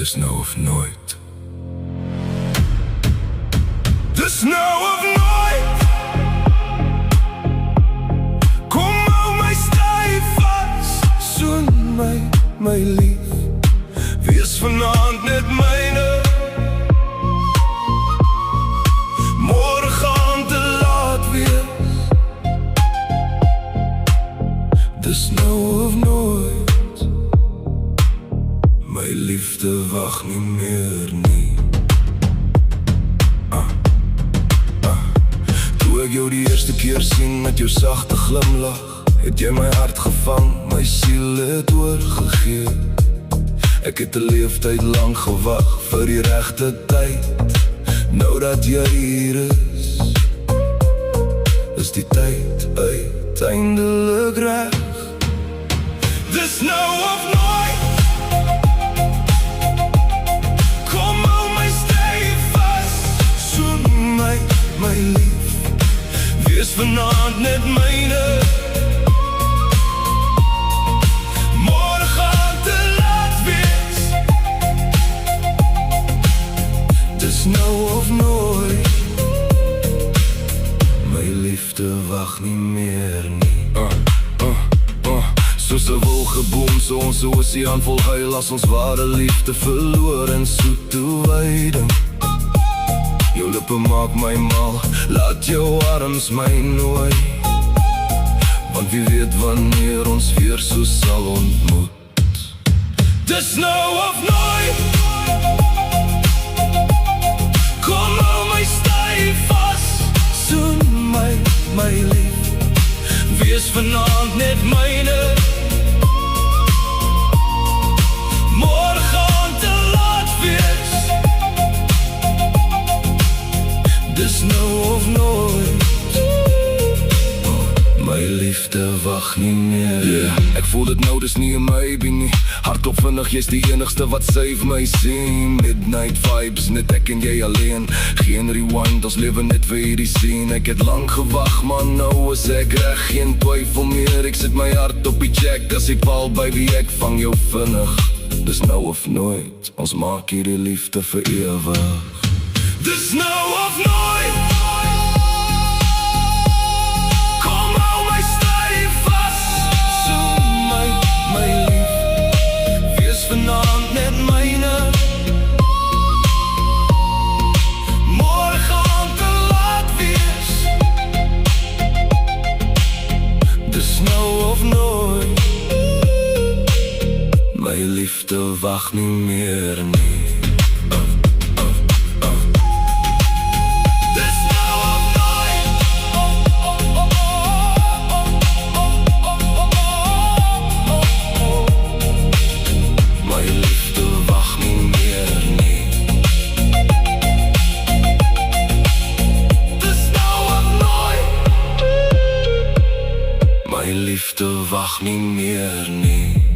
Dis nou of nooit. Dis nou of nooit. Kom hou my styf vas. Soen my, my lief. Wees vanaand net myne. Môre gaan te laat wees. Dis nou of nooit. My liefde wag nie meer nie. Toe ek jou die eerste keer sien met jou sagte glimlach, het jy my hart gevang, my siel het oorgegee. Ek het 'n leeftyd lang gewag vir die regte tyd. Nou dat jy hier is die tyd uiteindelik reg. Dis nou of nooit. Kom hou my styf vas. Soen my, my lief. Wees vanaand net myne. Môre gaan te laat wees. Dis nou of nooit. My liefde wag nie meer nie. Soos 'n wolgeboom, so ons oseaan vol huil as ons ware liefde verloor in soet toewyding. Jou lippe maak my mal, laat jou arms my nooi. Want wie weet wanneer ons weer so sal ontmoet. Dis nou of nooit. Kom hou my styf vas. Soen my, my lief. Wees vanaand net myne. Môre gaan te laat wees. Dis nou of nooit. My liefde wag nie meer. Ek voel dit nou, dis nie 'n maybe nie. Hardop vinnig, jy's die enigste wat save my sien. Midnight vibes, net ek en jy alleen. Geen rewind, ons lewe net vir hierdie scene. Ek het lang gewag, maar nou is ek reg. Geen twyfel meer, ek sit my hart op die check. As ek val, baby, ek vang jou vinnig. Dis nou of nooit, ons maak hierdie liefde vir ewig. Dis nou of nooit. Kom hou my styf vas. Soen my, my lief. Wees vanaand net myne. Môre gaan te laat wees. Dis nou of nooit. My liefde wag nie meer nie. My liefde wag nie meer nie.